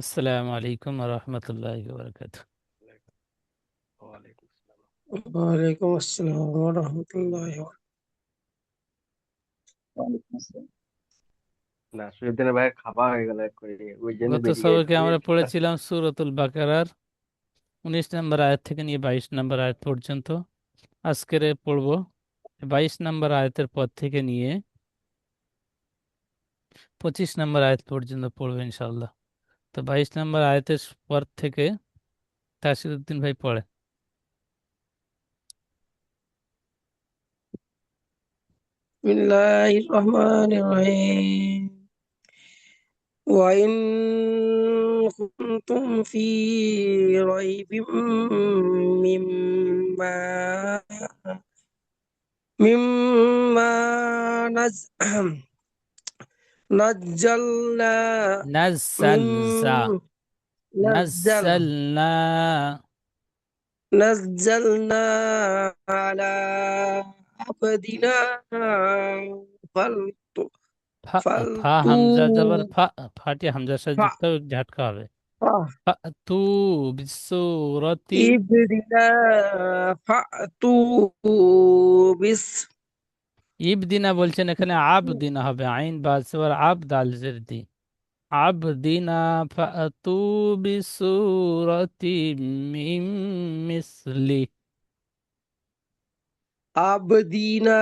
আসসালামু আলাইকুম রহমতুল্লাহি ওয়া বারাকাতুহু। ওয়ালাইকুম আসসালাম। ওয়ালাইকুম আসসালাম ওয়া রাহমাতুল্লাহি ওয়া ওয়ালাইকুম আসসালাম। না শহীদুদ্দিনের ভাই খাওয়া হয়ে গেল এক করে, ওই জন্য গত বেরিয়ে সবকে গেছে আমরা পড়েছিলাম সূরাতুল বাকারার 19 নম্বর আয়াত থেকে নিয়ে 22 নম্বর আয়াত পর্যন্ত। আজকের পড়ব 22 নম্বর আয়াতের পর থেকে নিয়ে 25 নম্বর আয়াত পর্যন্ত পড়বো ইনশাআল্লাহ। তো 22 নম্বর আয়াতের পর থেকে তাসিরউদ্দিন ভাই পড়ে। বিসমিল্লাহির রহমানির রহিম ওয়া ইন কুনতুম ফি রাইবিম মিম্মা মিম্মা নাজ নাজ্জালনা মিম নাজ্জালনা নাজ্জাল নাজ্জালনা নাজ্জালনা আলা আবদিনা ফালতু ফা ফা ফালতু হামজা জবর ফাটি হামজার সাথে ফা যুক্ত হবে, ঝাটকা হবে। ফাতু বিসূরাতি ইবদিনা ফাতু বিস ইবদিনা বলছেন, এখানে আবদিনা হবে, আইন বা সবার আব দাল জের দি আবদিনা ফাতু বিসূরাতি মিন মিসলি। আবদিনা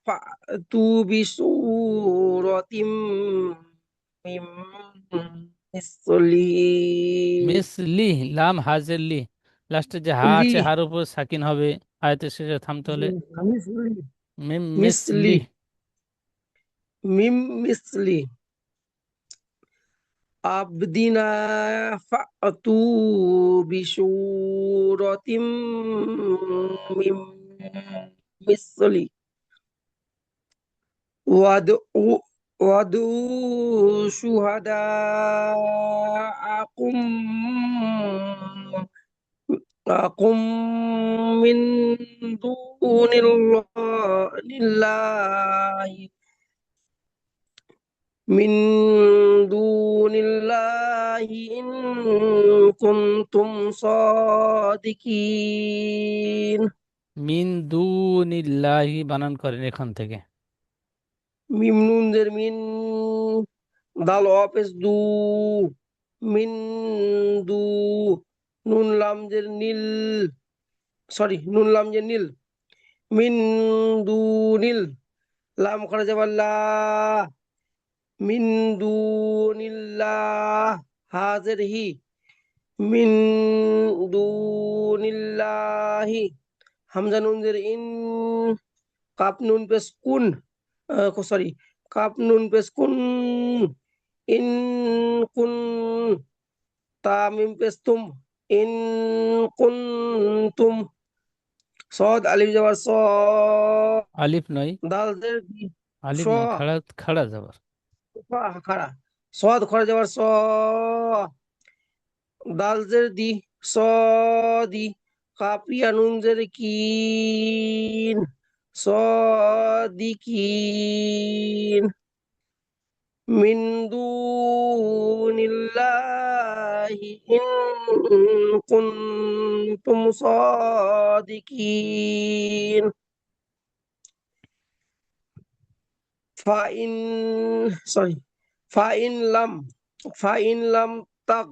ফাতু বিসুরাতিম মিম মিসলি মিসলি লাম হাজের লি, লাস্টে যে হা লি আছে হার উপর সাকিন হবে, আয়াতের শেষে থামতে হলে মিসলি মিম মিসলি মিসলি। মিম মিসলি আবদিনা ফাতু বিসুরাতিম মিম মিসলি ওয়াদউ ওয়াদউ শুহাদাআকুম আকুম মিন দুনিল্লাহি মিন দুনিল্লাহি ইন কুনতুম সাদিকিন মিন দুনিল্লাহি বানান করেন এখান থেকে। মিম নুন জের মিন দাল অপেস দু মিন দু নুন লাম জের নীল নুন লাম জের নীল মিন দু নীল লাম খরা যাবার লা মিন দু নীল্লাহ হাজের হি মিন দু নীল্লাহি হামজা নুন জের ইন কাপ নুন পেস কুন কাপ নুন পেস কুন ইন কুন তামিম পেস তুম ইন কুনতুম সদ আলিফ যাবার স আলিফ নয়, দাল জের দি স আলিফ নয়, খাড়া খাড়া যাবার। খাড়া সদ খরা যাবার স দাল জের দি স দি কাপিয়া নুন জের কিন সদিকিন মিন দুনিল্লাহি ইন কুনতুম সাদিকিন ফাইন সরি ফাইন লাম ফাইন লাম তাগ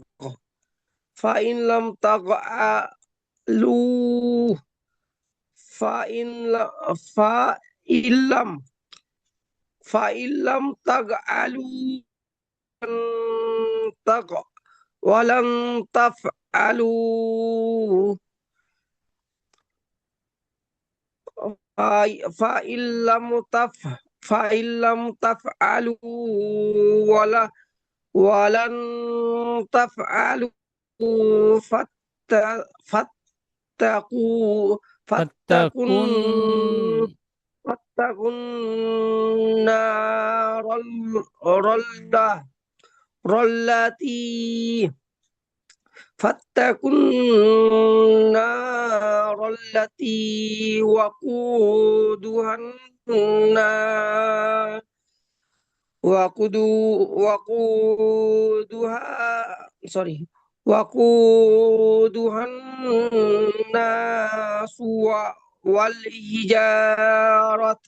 ফাইন লাম তাগ আলু ফাইন ফাইলাম ফাইলাম তাগ আলু তাগ ওয়ালান তাফআলু ফাইল্লাম তাফ ফাইল্লাম তাফআলু ওয়ালা ওয়ালান তাফআলু ফাত্তা ফাত্তাকু ফাত্তাকুন ফাত্তাকুন ফাত্তাকুন নারাল রাল্লা রাল্লাতি فاتقوا النار التي وقودها الناس ওয়াকুদু ওয়াকুদুহা সরি ওয়াকুদুহান নাসু ওয়াল হিজারাত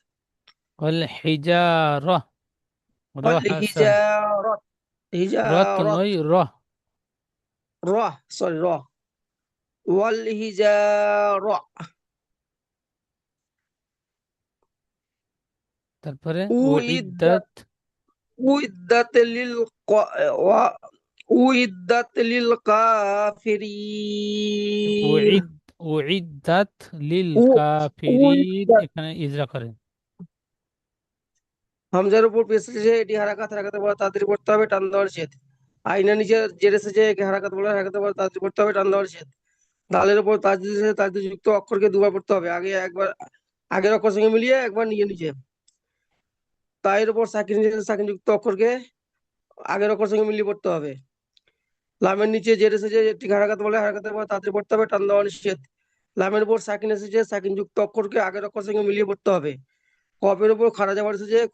والحجارة ওয়াল راح سهل হিজারাত رت হিজারাত নয় রহ র ওয়াল হিজারা তারপরে উইদ্দাত উইদ্দাত উইদ্দাত লিল উইদ্দাত লিল কাফিরিন উইদ্দাত লিল উ- কাফিরিন উইদ্দাত এখানে ইজরা করেন। হামজার উপর পেশ এসেছে, এটি হারাকাত হারাকাতে বলা তাড়াতাড়ি পড়তে হবে, টান দেওয়ার নিষেধ। আইনা নিচে জের এসেছে, একে হারাকাত বলা হারাকাতে বলা তাড়াতাড়ি পড়তে হবে, টান দেওয়ার নিষেধ। দালের উপর তাজদিদ এসেছে, তাজদিদ যুক্ত অক্ষরকে দুবার পড়তে হবে, একবার আগের অক্ষর সঙ্গে মিলিয়ে একবার নিজে নিজে। তায়ের উপর সাকিন এসেছে, সাকিন যুক্ত অক্ষরকে আগের অক্ষর সঙ্গে মিলিয়ে পড়তে হবে। লামের নিচে জের এসেছে, এটি হারাকাত বলে হারাকাতের পর তাড়াতাড়ি পড়তে হবে, টান দেওয়া নিষেধ। লামের উপর সাকিন এসেছে, সাকিন যুক্ত অক্ষরকে আগের অক্ষর সঙ্গে মিলিয়ে পড়তে হবে। কফের উপর খাড়া জাবার এসেছে,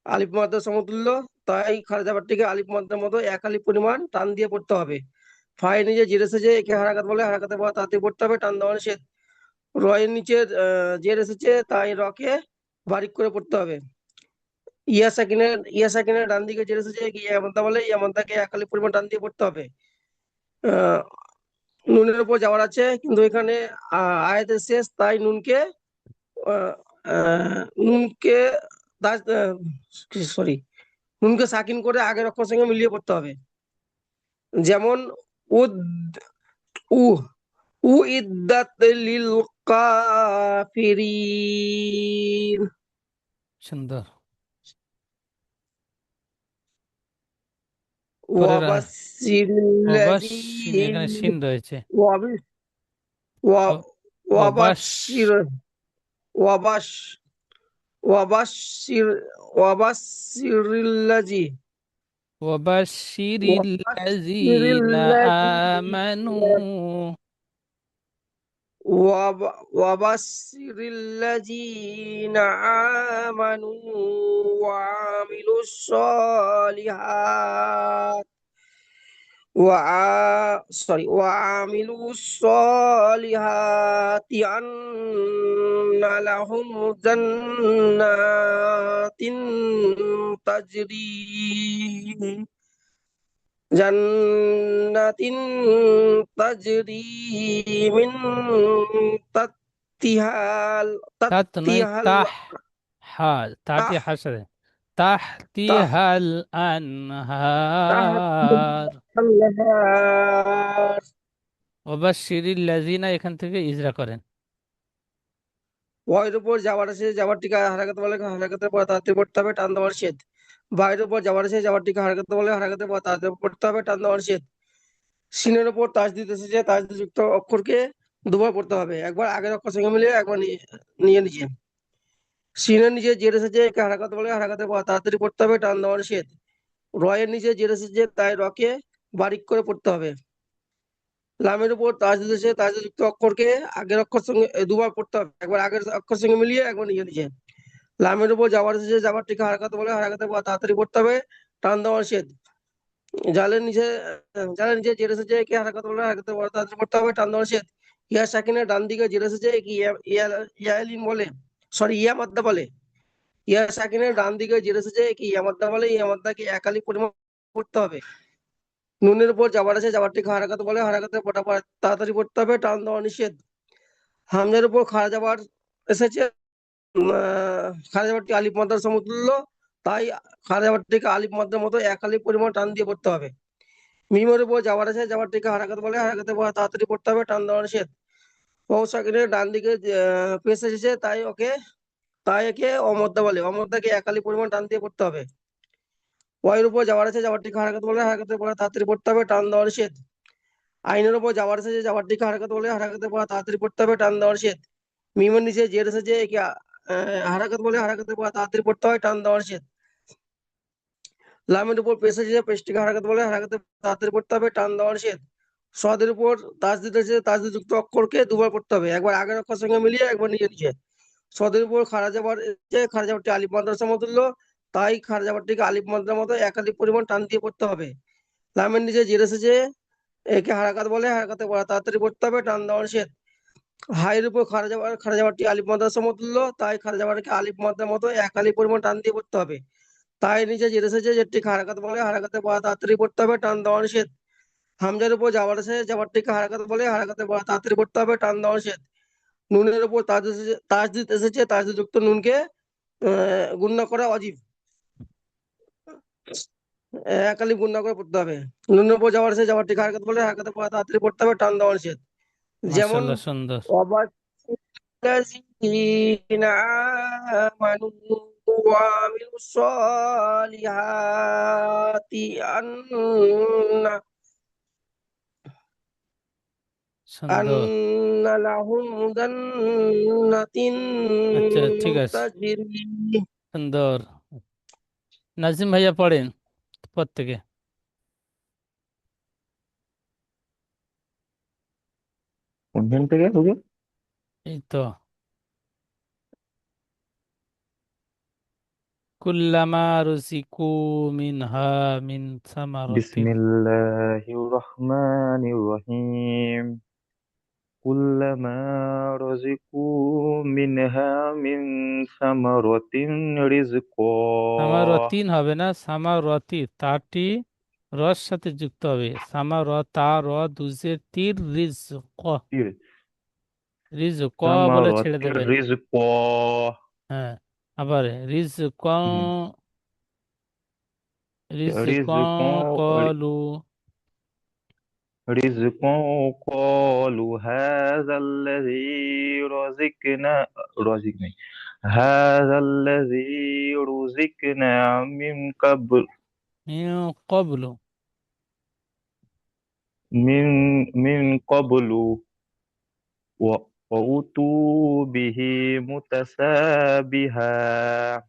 আলিফ মাদ্রার সমতুল্য, তাই খাড়া জাবারটিকে আলিফ মাদ্রার মতো এক আলিফ পরিমাণ টান দিয়ে পড়তে হবে। ফায়ের নিচে জের এসেছে, একে হারাকাত বলে হারাকাতের পর তাড়াতাড়ি পড়তে হবে, টান দেওয়া নিষেধ। রয়ের নিচে জের এসেছে, তাই রকে বারিক করে পড়তে হবে। ইয়া সাকিনের ডান দিকে জের এসেছে, ইয়া মাদ্দা বলে ইয়া মাদ্দাকে এক আলিফ পরিমাণ টান দিয়ে পড়তে হবে। আহ নুনের উপর যাওয়ার আছে, কিন্তু এখানে আয়াতের শেষ, তাই আহ, আহ, নুনকে সরি নুনকে সাকিন করে আগের অক্ষর সঙ্গে মিলিয়ে পড়তে হবে। যেমন উদ উ উইদ্দাত লিল কাফিরিন সুন্দর। পরের অবাসিন ওয়াবাসসিরিল্লাযীন এখানে সিন রয়েছে। ওয়াবি- ওয়া- অবাস ওয়াবাসসির ওয়াবাস ওয়াবাসসির ওয়াবাসসিরিল্লাযী وبشر الذين ওয়াবাসসিরিল্লাযী آمنوا وبشر الذين آمنوا وعملوا الصالحات وعملوا الصالحات أن لهم جنات تجري جنات تجري من تحتها তাত নয় تحتها তাহ হা তাতে تحت হাসরে তাহতিহাল আনহার تحتها النهار ওবাশিরিল লাযিনা এখান থেকে ইজরা করেন। ওয়ের উপর যাওয়ার আছে, যাওয়ার টিকা হারাকাতে বলে হারাকাতের পর তাড়াতাড়ি পড়তে হবে, টান দেওয়ার নিষেধ। বাইরের উপর যাওয়ার আছে, যাওয়ার টিকা হারাকাতে বলে হারাকাতের পর তাড়াতাড়ি পড়তে হবে, টান দেওয়ার নিষেধ। সিনের উপর তাসদিদ এসেছে, তাসদিদ যুক্ত অক্ষরকে দুবার পড়তে হবে, একবার আগের অক্ষর সঙ্গে মিলিয়ে একবার নিয়ে নিচে। সিনের নিচে জের এসেছে, একে হারাকাত বলে হারাকাতের পর তাড়াতাড়ি পড়তে হবে, টান দেওয়া নিষেধ। রয়ের নিচে জের এসেছে, তাই রকে বারিক করে পড়তে হবে। লামের উপর তাসদিদ এসে তাসদিদ যুক্ত অক্ষরকে আগের অক্ষর সঙ্গে দুবার পড়তে হবে, একবার আগের অক্ষর সঙ্গে মিলিয়ে একবার নিচে নিচে। লামের উপর যাওয়ার এসেছে, যাওয়ারটিকে হারাকাত বলে হারাকাতের পর তাড়াতাড়ি পড়তে হবে, টান দেওয়া নিষেধ। জালের নিচে জালের নিচে জের এসেছে, কি হারাকাত বলে হারাকাতের পর তাড়াতাড়ি পড়তে হবে, টান দেওয়া নিষেধ। ইয়া সাকিনের ডান দিকে জের এসেছে, কি ইয়ালিন বলে ইয়া মাদ্দা বলে। ইয়া সাকিনের ডান দিকে জের এসেছে, কি ইয়া মাদ্দা বলে, ইয়া মাদ্দাকে এক আলিফ পরিমাণ পড়তে হবে। নুনের উপর যাবার আছে, যাবারটিকে হারাকাত বলে হারাকাতের পর তাড়াতাড়ি পড়তে হবে, টান দেওয়া নিষেধ। হামজার উপর খাড়া যাবার এসেছে, খাড়া যাবারটি আলিফ মাদ্রার সমতুল্য, তাই খাড়া যাবারটিকে আলিফ মাদ্রার মতো এক আলিফ পরিমাণ টান দিয়ে পড়তে হবে। মিমের উপর যাবার আছে, যাবারটিকে হারাকাত বলে হারাকাতের পর তাড়াতাড়ি পড়তে হবে, টান দেওয়া নিষেধ। ওয়াও সাকিনের ডান দিকে পেশ এসেছে, তাই একে অমদ্দা বলে, অমদ্দাকে এক আলিফ পরিমাণ টান দিয়ে পড়তে হবে। ওয়াইয়ের উপর যাবার আছে, যাবারটিকে হারাকাত বলে হারাকাতের পর তাড়াতাড়ি পড়তে হবে, টান দেওয়া নিষেধ। আইনের উপর যাবার এসেছে, যাবারটিকে হারাকাত বলে হারাকাতের পর তাড়াতাড়ি পড়তে হবে, টান দেওয়া নিষেধ। মিমের নিচে জের এসেছে, একে হারাকাত বলে হারাকাতের পর তাড়াতাড়ি পড়তে হয়, টান দেওয়া নিষেধ। লামের উপর পেশ এসেছে, পেশটিকে হারাকাত বলে হারাকাতে তাড়াতাড়ি পড়তে হবে, টান দেওয়া নিষেধ। সদের উপর তাসদিদ এসেছে, তাসদিদ যুক্ত অক্ষরকে দুবার পড়তে হবে, একবার আগের অক্ষর সঙ্গে মিলিয়ে একবার নিচে নিচে। সদের উপর খাড়া যাবার এসেছে, খাড়া যাবারটি আলিফ মাদ্রার সমতুল্য, তাই খারা জাবারটিকে আলিফ মাদ্রার মতো এক আলিফ পরিমাণ টান দিয়ে পড়তে হবে। লামের নিচে জের এসেছে, একে হারাকাত বলে, হারাকাতে পড়া তাড়াতাড়ি পড়তে হবে, টান দেওয়া নিষেধ। হায়ের উপর খারা জাবারটি আলিফ মাদ্রার সমতুল্য, তাই খারা জাবারকে আলিফ মাদ্রার মতো এক আলিফ পরিমাণ টান দিয়ে পড়তে হবে। তাই নিচে জের এসেছে, যেটিকে হারাকাত বলে, হারাকাতে পড়া তাড়াতাড়ি পড়তে হবে, টান দেওয়া নিষেধ। হামজার উপর জাবার আছে, জাবারটিকে হারাকাত বলে, হারাকাতে পড়া তাড়াতাড়ি পড়তে হবে, টান দেওয়া নিষেধ। নুনের উপর তাসদিদ এসেছে, তাসদিদ যুক্ত নুনকে গুণনা করা অজীব, এক আলিফ গুণনা করে পড়তে হবে। নুনের উপর জাবার আছে, জাবারটিকে হারাকাত বলে, হারাকাতে পড়া তাড়াতাড়ি পড়তে হবে, টান দেওয়া নিষেধ। যেমন মাশাল্লাহ, সুন্দর। الذين آمنوا وعملوا الصالحات সুন্দর। أن لهم جنات আচ্ছা, ঠিক আছে, تجري। সুন্দর। নাজিম ভাইয়া পড়েন পর থেকে। কোনখান থেকে হুজুর? এই তো, কুল্লামা রুজিকু মিনহা মিন সামারাতিন। বিসমিল্লাহির রহমানির রহিম। কুল্লামা রাযিকু মিনহা মিন সামারাতিন রিজকা। সামারতিন হবে না, সামারতি, তাটি রস সাথে যুক্ত হবে। সামারতা র দুজের তীর, রিজ ক, তীর। রিজ ক বলে ছেড়ে সামারাতির দেবেন। রিজকা। হ্যাঁ, আবার রিজ ক, হুম। রিজ ক, রিজকা। কলু। رزقا قالوا هذا الذي رزقنا هذا الذي رزقنا من قبل মিন কবলু। من من قبل وأتوا به متشابها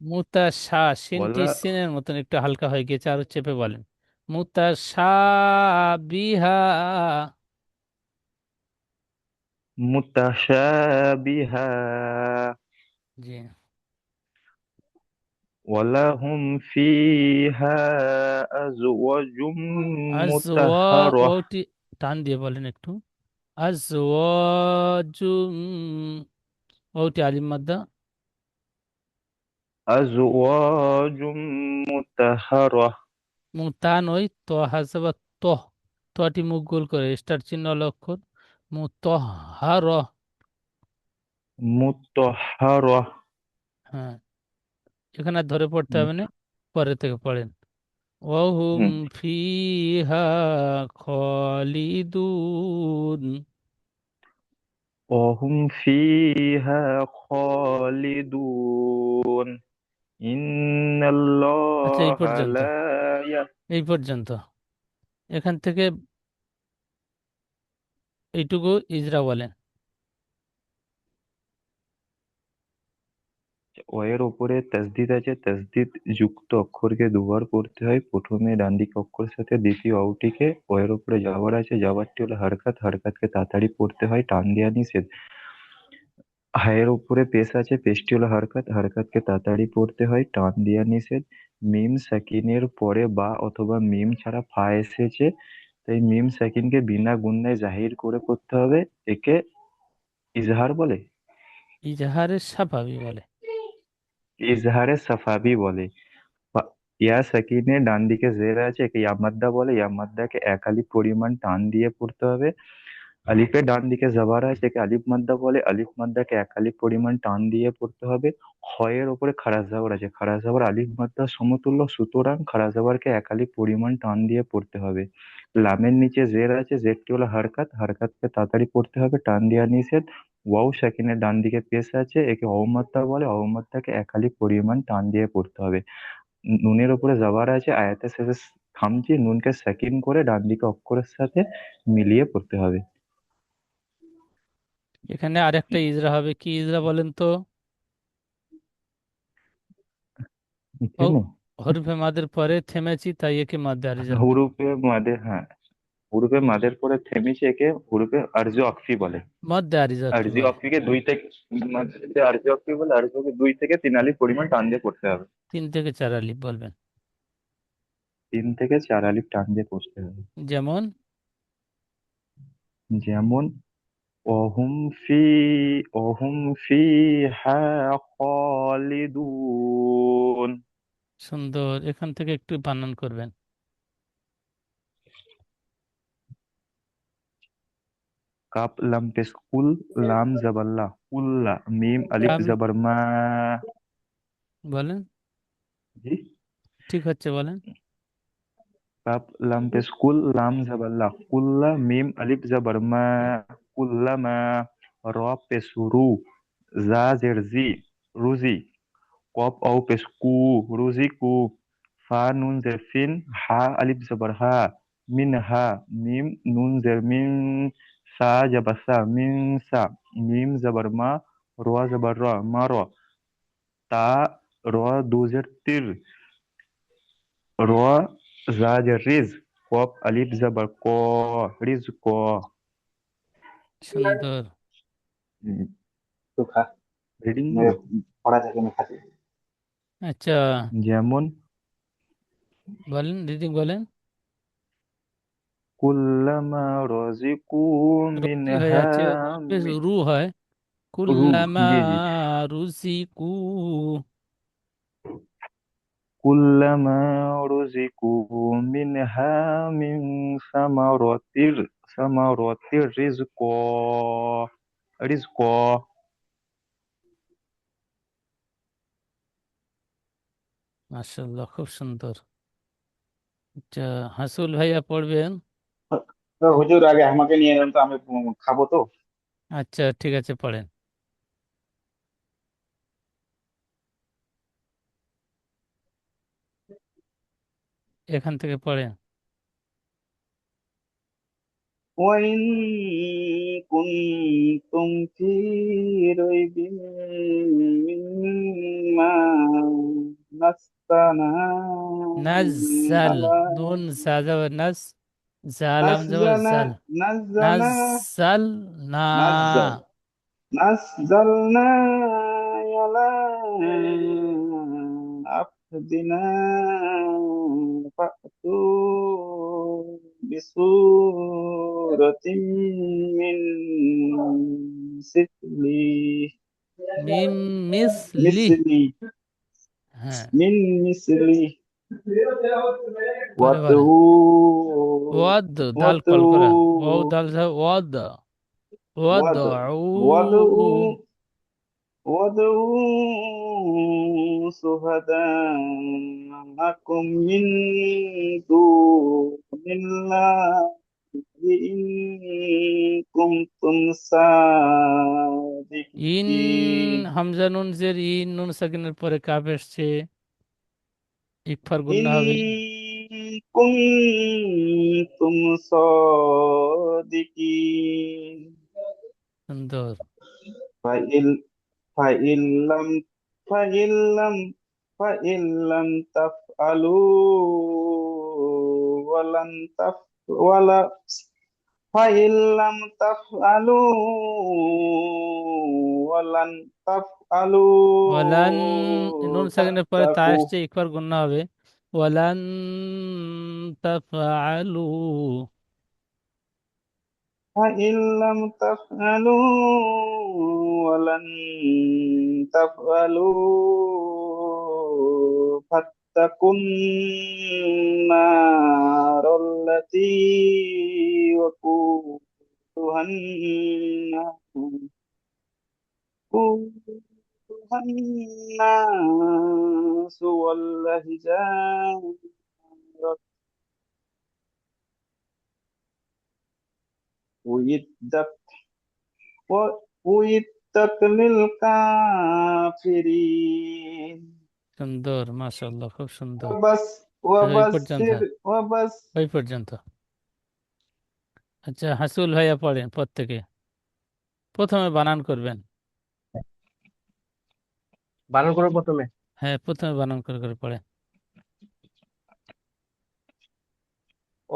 মুতাশা, সিনটি ولا সিনের মতন একটু হালকা হয়ে গেছে, আরো চেপে বলেন। মুতাশাবিহা। متشابها জি। ولهم فيها أزواج مطهرة ওটি টান দিয়ে বলেন একটু। আজওয়াজুম, ওটি আলিম মাদ্দা। أزواج مطهرة তা নয়, ত হাসাবা তহ, তটি মুখ গোল করে স্টার চিহ্ন লক্ষণ। মুতহার। مطهرة হ্যাঁ, এখানে আর ধরে পড়তে হবে না, পরে থেকে পড়েন। ওহুম হুম। ফিহা খালিদুন। وهم فيها خالدون إن আচ্ছা, এই الله পর্যন্ত, لا এই পর্যন্ত। এখান থেকে এইটুকু ইজরা বলেন। এর উপরে তাসদিদ আছে, তাসদিদ যুক্ত অক্ষরকে দুবার পড়তে হয়। প্রথমে ডান দিকে অক্ষরের সাথে দ্বিতীয় অউটিকে। এর উপরে যাবার আছে, যাবারটি হলো হরকত, হরকতকে তাড়াতাড়ি পড়তে হয়, টান দেওয়া নিষেধ। হায়ের উপরে পেশ আছে, পেশটি হলো হরকত, হরকতকে তাড়াতাড়ি পড়তে হয়, টান দেওয়া নিষেধ। মিম সাকিনের পরে বা অথবা মিম ছাড়া ফা এসেছে, তাই মিম সাকিনকে বিনা গুণনায় জাহির করে পড়তে হবে। একে ইজহার বলে, ইজহারের সাফাবি বলে। ইজহারে সাফাবি বলে। ইয়া সাকিনে ডান দিকে জের আছে, একে ইয়ামাদ্দা বলে। ইয়ামাদ্দাকে এক আলিফ পরিমাণ টান দিয়ে পড়তে হবে। আলিফের ডান দিকে জবর আছে, একে আলিফ মাদ্দা বলে। আলিফ মাদ্দাকে এক আলিফ পরিমাণ টান দিয়ে পড়তে হবে। খয়ের ওপরে খাড়া জবর আছে, খাড়া জবর আলিফ মাদ্দার সমতুল্য, সুতরাং খাড়া জবরকে এক আলিফ পরিমাণ টান দিয়ে পড়তে হবে। লামের নিচে জের আছে, জেরটি হলো হরকত, হরকতকে তাড়াতাড়ি পড়তে হবে, টান দেওয়া নিষেধ। ওয়াও সাকিনের ডান দিকে পেশ আছে, একে অবমাত্রা বলে। অবমাত্রাকে এক আলিফ পরিমাণ টান দিয়ে পড়তে হবে। নুনের উপরে জবর আছে, আয়াতের শেষে খামচি, নুনকে সাকিন করে ডান দিকে অক্ষরের সাথে মিলিয়ে পড়তে হবে। এখানে আরেকটা ইজরা হবে, কি ইজরা বলেন তো? ও, এখানে হরফে মাদের পরে থেমেছি, তাই একে মাদ্দে আলিজা। হুরুফে মাদে, হ্যাঁ। হুরুফে মাদের পরে থেমেছে একে হুরুফে আরজু অকফি বলে। মধ্যে আরিজাতকে আরজি বলে। অফিকে দুই থেকে মাঝে আরজি অফি বলে, আরজিকে 2 থেকে 3 আলিফ পরিমাণ টান দিয়ে পড়তে হবে। 3 থেকে 4 আলিফ বলবেন। 3 থেকে 4 আলিফ টান দিয়ে পড়তে হবে। যেমন যেমন অহুম ফি অহুম ফি হা খালিদুন। সুন্দর, এখান থেকে একটু বানান করবেন। কাপ লাম পেশ কুল, লাম জবল্লা কুল্লা, মিম আলিফ কাম জবর মা। বলেন, জি। ঠিক হচ্ছে বলেন। কাপ লাম পেশ কুল, লাম জবল্লা কুল্লা, মিম আলিফ জবর মা কুল্লামা। র পেশ রু, জা জের জি, রুজি। কপ অও পেশ কু, রুজিকু। ফা নুন জের ফিন, হা আলিফ জবর হা, মিন হা। মিম নুন জের মিন, সা জবর সা, মিন সা। মিম জবর মা, র জবর র, মা র। তা র দু জের তির, র জা জের রিজ। কপ আলিফ জবর ক, রিজ ক। সুন্দর। তো খা, রিডিং মেরে পড়া থাকে না খাতে। আচ্ছা, যেমন বলেন, রিডিং বলেন। কুল্লামা রজিকু রুজি হয়ে মিনহা যাচ্ছে, বেশ রু হয়। রু। কুল্লামা জি জি। রুজিকু। কুল্লামা রুজিকু মিনহা মিন সামারাতির, সামারাতির রিজক, রিজক। মাশাআল্লাহ, খুব সুন্দর। আচ্ছা, হাসুল ভাইয়া পড়বেন। তো হুজুর আগে আমাকে নিয়ে নেন তো, আমি খাবো তো। আচ্ছা, ঠিক আছে, পড়েন। এখান থেকে পড়েন। وإن كنتم في ريب مما نزلنا নাজ্জাল, على নুন সাজা নাস, জালাম জবর نزل জাল। نزلنا নাজ্জাল না। نزل نزلنا على عبدنا فأتوا بسورة من مثله মিম মিসলি। مثلي হ্যাঁ, من مثله পরে বলেন। وادعوا ওয়াদ, দাল কল করা, ও وادعوا দাল ওয়াদ। وادعوا ওয়াদউ। وادعوا وادعوا شهداءكم من دون الله إن كنتم ইন, صادقين হামজা নুন জের ইন, নুন সাকিনের পরে কাফ এসছে, ইকফার গুন্না হবে। إن كنتم صادقين সুন্দর। فإن فإن لم فإن لم فإن لم تفعلوا ولن ولا فإن لم تفعلوا ولن ওয়ালান, নুন تفعلوا সাকিনের পরে তা فاتقوا এসছে, ইকফার গুন্না হবে। ওয়ালান তাফআলু। فإن لم تفعلوا ولن تفعلوا فاتقوا النار التي وقودها الناس والحجارة أعدت أعدت للكافرين সুন্দর, মাশাআল্লাহ, খুব সুন্দর। وبس আচ্ছা, ওই পর্যন্ত। وبشر وبس ওই পর্যন্ত। আচ্ছা, হাসুল ভাইয়া পড়েন পর থেকে। প্রথমে বানান করবেন। বানান করো প্রথমে। হ্যাঁ, প্রথমে বানান করে করে পড়েন।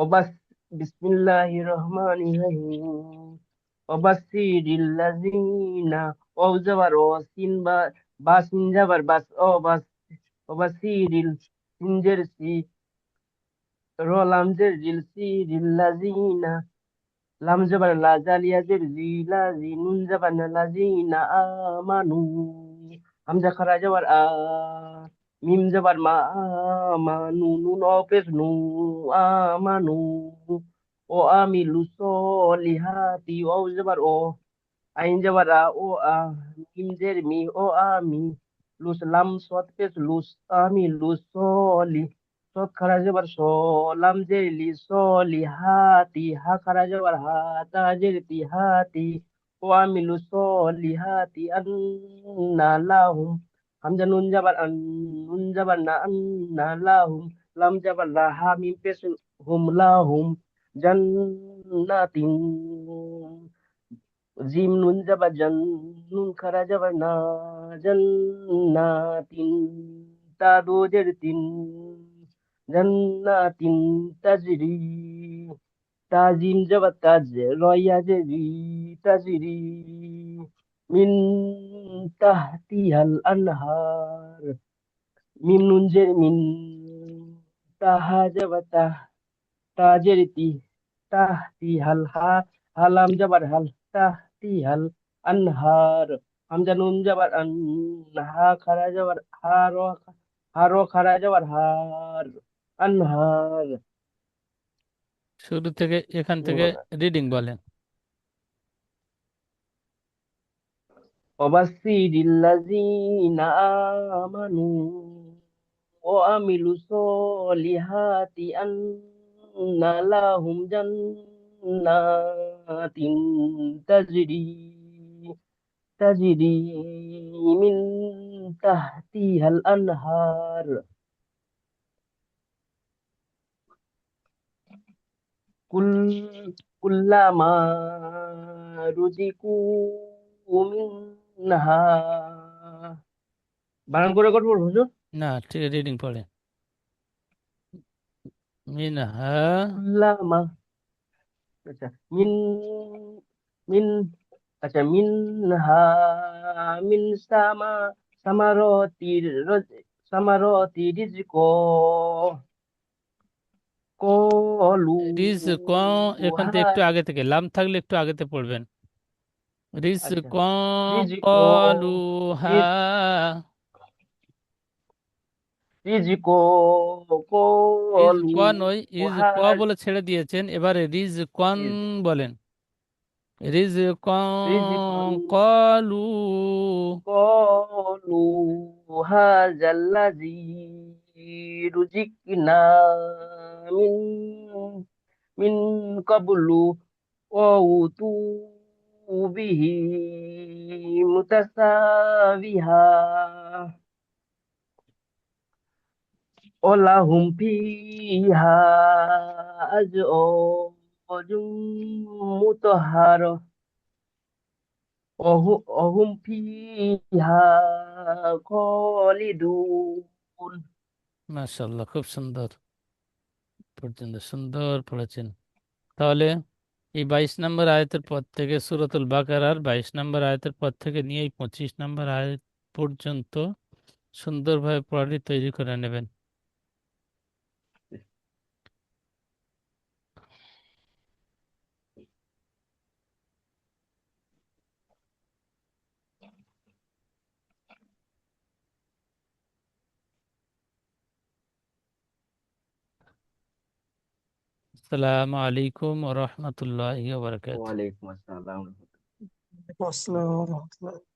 ওবাস বিসমিল্লাহির রহমানির রহিম ওয়াবাসিরিল লাযিনা ওয়াজাবার ওয়াসিন বাসিন জাবার বাস ও বাস ওয়াবাসিরিল সিনজের সি রোলামজের জিলসি রিল্লাযিনা লামজাবার লাজালিয়াজের জিলাজি নুনজাবার লাযিনা আমানু হামজা খারা যাবার মিম যাবার মানু নুন অপেশ নু আমানু ও আমিলু সলিহাতি ও যাবার আইন যাবার ও মিম জের মি ও আমি লুস লাম সৎ পেশ লুস আমি লুস সলি সৎ খারা যাবার লাম জের লি সলিহাতি হা খারা যাবার তাজের তি হাতি ও আমি লুস সলিহাতি আন্না লাহুম হামজা নুন যাবার নুন যাবার আন্না লাহুম লাম যাবার হা মিম পেশ হুম লাহুম জান্নাতিন জিম নুন যাবা জান নুন খারা যাবা না জান্নাতিন তা দোজের তিন জান্নাতিন তাজরি তাজিম যাবা তাজ রয়া জেরি তাজরি মিন তাহতিহাল আনহার মিম নুন জের মিন তাহা যাবা তাহ তাজের তি তাহতি হাল হালাম যাবার হাল তাহতি হাল আনহার হামজা নুন যাবার হা খারা যাবার হারো খারা যাবার হার আনহার শুরু থেকে এখান থেকে রিডিং বলেন। ওয়াবাসিরিল্লাযিনা আমানু ওয়া আমিলুস সলিহাতি আন্না লাহুম জান্নাতিন তাজরি তাজরি মিন তাহতিহাল আনহার কুল কুল্লামা রুজিকু মিনহা বানান করে করবো হুজুর না, ঠিক রিডিং পড়েন। মিনহা কুল্লামা আচ্ছা মিন মিন আচ্ছা মিনহা মিন সামারতির সামারতি রিজকো কলু রিজ ক এখান থেকে একটু আগে থেকে লাম থাকলে একটু আগেতে পড়বেন। রিজ আচ্ছা ক রিজকো কলু হা রিজকো ইজ কলু ক নয়, ইজ ক বলে ছেড়ে দিয়েছেন, এবারে রিজ কন বলেন। রিজ ক রিজকন কলু কলু হাজাল্লাজি রুজিকনা মিন মিন কাবলু ওয়াউতু বিহি মুতাসাবিহা ওলাহুম ফিহা আজওয়াজুম মুতাহহার অহুম ফিহা খালিদুন মাশাআল্লাহ, খুব সুন্দর পর্যন্ত সুন্দর পড়েছেন। তাহলে এই 22 নম্বর আয়াতের পর থেকে সূরাতুল বাকারার 22 নম্বর আয়াতের পর থেকে নিয়ে এই 25 নম্বর আয়াত পর্যন্ত সুন্দরভাবে পড়াটি তৈরি করে নেবেন। আসসালামু আলাইকুম ওয়া রাহমাতুল্লাহি ওয়া বারাকাতুহু। ওয়ালাইকুম আসসালাম আসসালাম